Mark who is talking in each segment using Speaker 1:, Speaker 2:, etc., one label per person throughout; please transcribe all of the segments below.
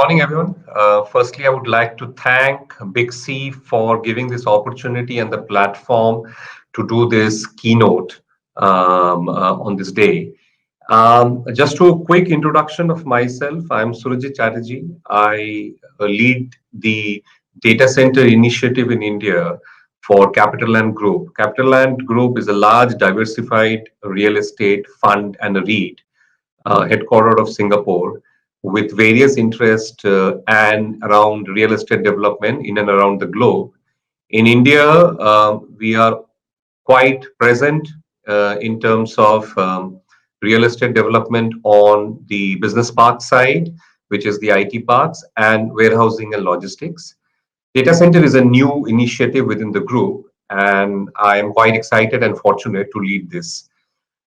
Speaker 1: morning, everyone. Firstly, I would like to thank Big C for giving this opportunity and the platform to do this keynote on this day. Just to a quick introduction of myself, I'm Surajit Chatterjee. I lead the data center initiative in India for CapitaLand Group. CapitaLand Group is a large diversified real estate fund and a REIT headquartered of Singapore with various interests and around real estate development in and around the globe. In India, we are quite present in terms of real estate development on the business park side, which is the IT parks, and warehousing and logistics. Data center is a new initiative within the group, and I am quite excited and fortunate to lead this.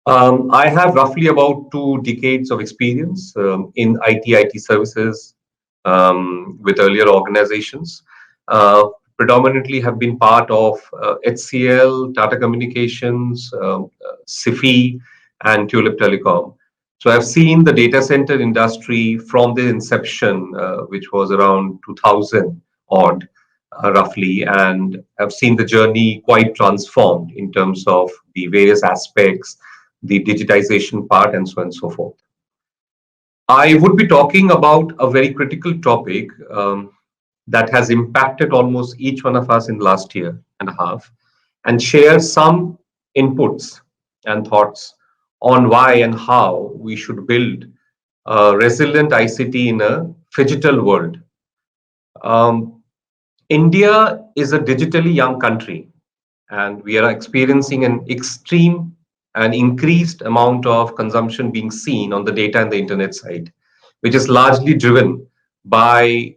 Speaker 1: I have roughly about 2 decades of experience in IT services with earlier organizations. Predominantly have been part of HCL, Tata Communications, SIFI, and Tulip Telecom. So I've seen the data center industry from the inception, which was around 2000 odd, roughly, and I've seen the journey quite transformed in terms of the various aspects, the digitization part, and so on and so forth. I would be talking about a very critical topic that has impacted almost each one of us in the last year and a half, and share some inputs and thoughts on why and how we should build a resilient ICT in a phygital world. Um, India is a digitally young country, and we are experiencing an extreme and increased amount of consumption being seen on the data and the internet side, which is largely driven by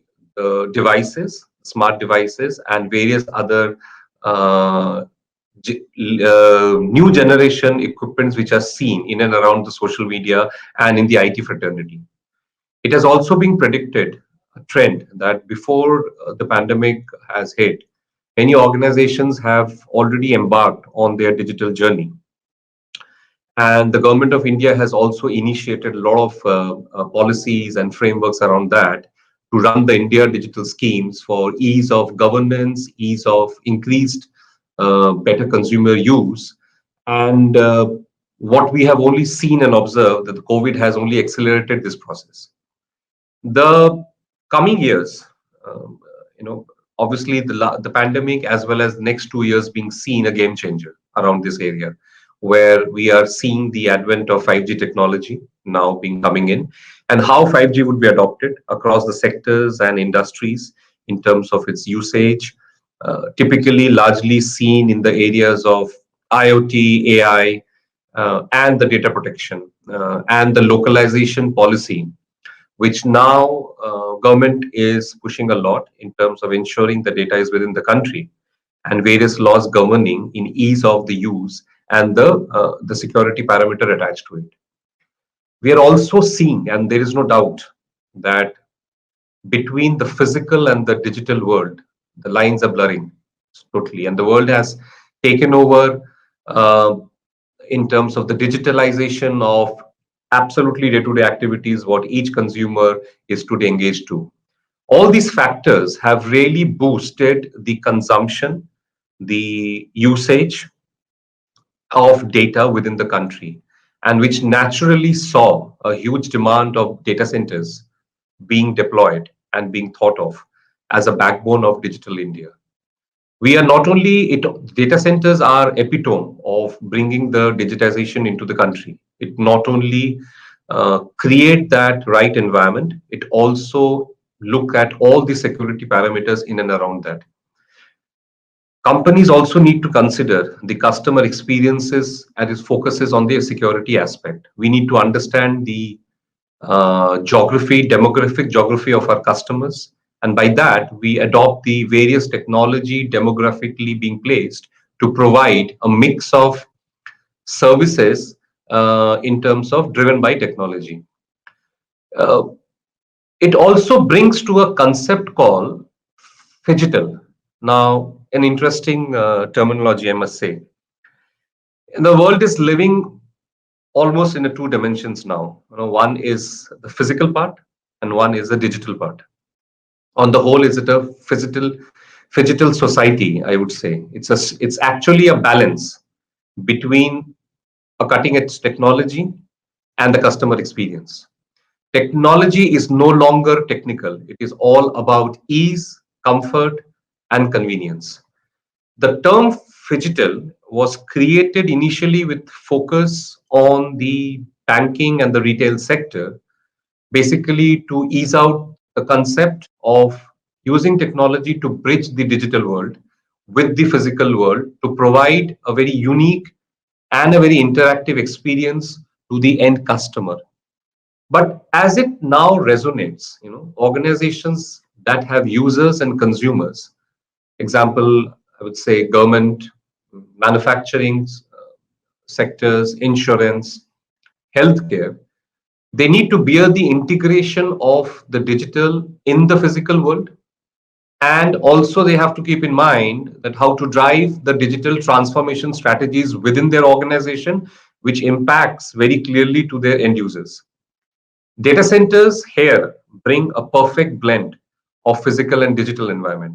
Speaker 1: smart devices, and various other uh, new generation equipments which are seen in and around the social media and in the IT fraternity. It has also been predicted a trend that before the pandemic has hit, many organizations have already embarked on their digital journey. And the government of India has also initiated a lot of policies and frameworks around that to run the India digital schemes for ease of governance, ease of increased better consumer use. And what we have only seen and observed that the COVID has only accelerated this process. The coming years, um, you know, obviously the pandemic as well as next 2 years being seen a game changer around this area, where we are seeing the advent of 5G technology now being coming in, and how 5G would be adopted across the sectors and industries in terms of its usage, typically largely seen in the areas of IoT, AI, and the data protection and the localization policy, which now government is pushing a lot in terms of ensuring the data is within the country, and various laws governing in ease of the use and the security parameter attached to it. We are also seeing, and there is no doubt that between the physical and the digital world, the lines are blurring totally, and the world has taken over uh, in terms of the digitalization of absolutely day-to-day activities what each consumer is today engaged to. All these factors have really boosted the consumption, the usage of data within the country, and which naturally saw a huge demand of data centers being deployed and being thought of as a backbone of digital India. We are not only it Data centers are epitome of bringing the digitization into the country. It not only create that right environment, it also look at all the security parameters in and around that. Companies also need to consider the customer experiences and its focuses on the security aspect. We need to understand the demographic geography of our customers. And by that, we adopt the various technology demographically being placed to provide a mix of services in terms of driven by technology. Uh, it also brings to a concept called Phygital. Now, an interesting terminology, I must say. The world is living almost in a 2 dimensions now. One is the physical part, and one is the digital part. On the whole, is it a phygital society? I would say it's actually a balance between a cutting edge technology and the customer experience. Technology is no longer technical. It is all about ease, comfort, and convenience. The term phygital was created initially with focus on the banking and the retail sector, basically to ease out the concept of using technology to bridge the digital world with the physical world to provide a very unique and a very interactive experience to the end customer. But as it now resonates, organizations that have users and consumers, example, I would say government, manufacturing sectors, insurance, healthcare, they need to bear the integration of the digital in the physical world. And also, they have to keep in mind that how to drive the digital transformation strategies within their organization, which impacts very clearly to their end users. Data centers here bring a perfect blend of physical and digital environment.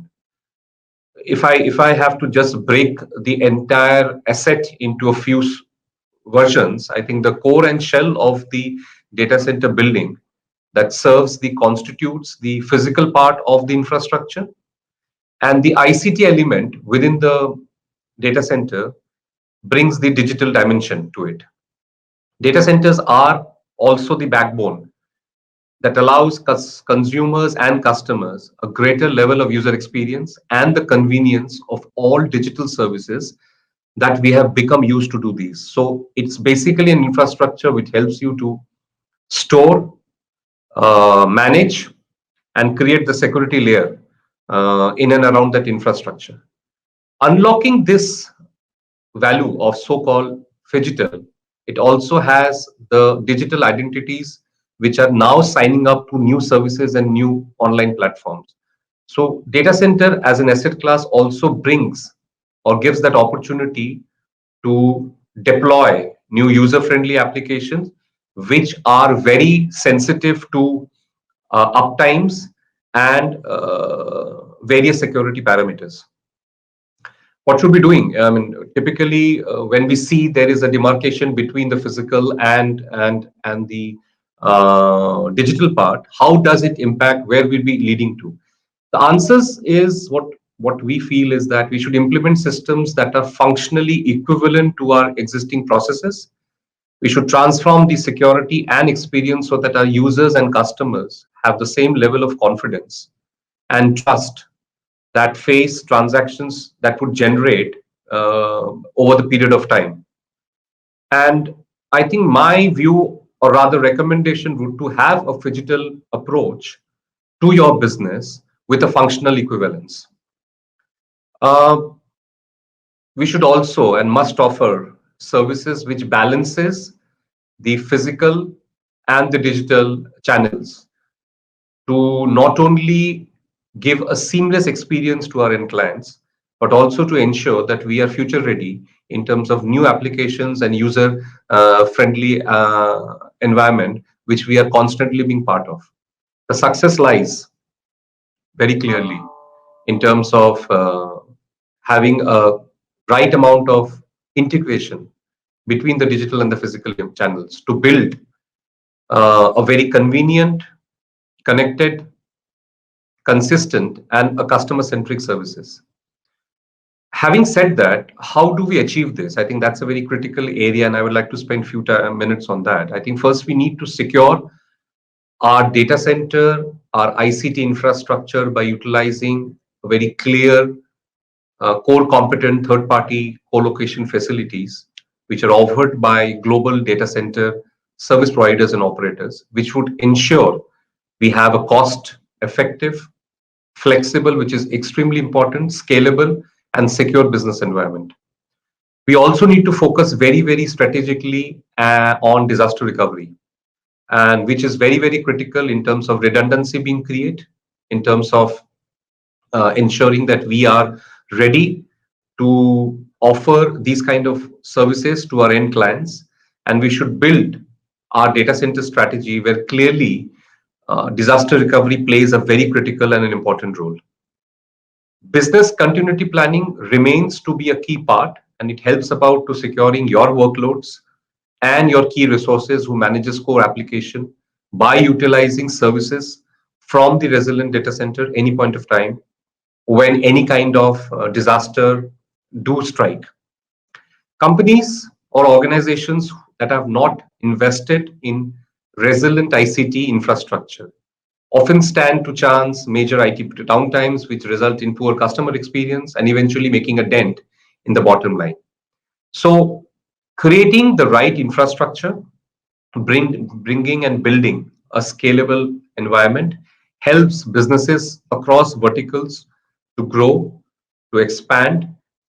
Speaker 1: If I have to just break the entire asset into a few versions, I think the core and shell of the data center building that serves the constitutes the physical part of the infrastructure, and the ICT element within the data center brings the digital dimension to it. Data centers are also the backbone that allows consumers and customers a greater level of user experience and the convenience of all digital services that we have become used to do these. So it's basically an infrastructure which helps you to store, manage, and create the security layer in and around that infrastructure. Unlocking this value of so-called phygital, it also has the digital identities which are now signing up to new services and new online platforms. So data center as an asset class also brings or gives that opportunity to deploy new user-friendly applications which are very sensitive to uptimes and various security parameters. What should we doing? I mean, typically when we see there is a demarcation between the physical and the digital part, how does it impact? Where will be leading to? The answers is what we feel is that we should implement systems that are functionally equivalent to our existing processes. We should transform the security and experience so that our users and customers have the same level of confidence and trust that face transactions that would generate over the period of time. And I think my view, or rather recommendation, would to have a phygital approach to your business with a functional equivalence. Uh, we should also and must offer services which balances the physical and the digital channels to not only give a seamless experience to our end clients, but also to ensure that we are future ready in terms of new applications and user friendly environment, which we are constantly being part of. The success lies very clearly in terms of having a right amount of integration between the digital and the physical channels to build a very convenient, connected, consistent, and a customer centric services. Having said that, how do we achieve this? I think that's a very critical area, and I would like to spend few minutes on that. I think first we need to secure our data center, our ICT infrastructure by utilizing a very clear, core competent third party co-location facilities, which are offered by global data center service providers and operators, which would ensure we have a cost effective, flexible, which is extremely important, scalable, and secure business environment. We also need to focus very, very strategically on disaster recovery, and which is very, very critical in terms of redundancy being created, in terms of ensuring that we are ready to offer these kind of services to our end clients. And we should build our data center strategy where clearly disaster recovery plays a very critical and an important role. Business continuity planning remains to be a key part, and it helps about to securing your workloads and your key resources who manages core application by utilizing services from the resilient data center any point of time when any kind of disaster do strike. Companies or organizations that have not invested in resilient ICT infrastructure often stand to chance major IT downtimes, which result in poor customer experience and eventually making a dent in the bottom line. So, creating the right infrastructure, bringing and building a scalable environment helps businesses across verticals to grow, to expand,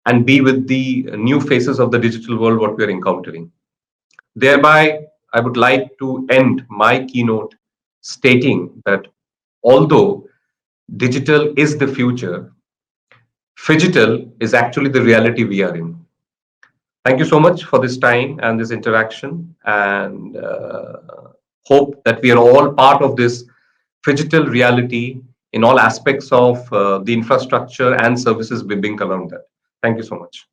Speaker 1: and be with the new faces of the digital world what we are encountering. Thereby, I would like to end my keynote stating that although digital is the future, Phygital is actually the reality we are in. Thank you so much for this time and this interaction, and hope that we are all part of this Phygital reality in all aspects of the infrastructure and services we bring around that. Thank you so much.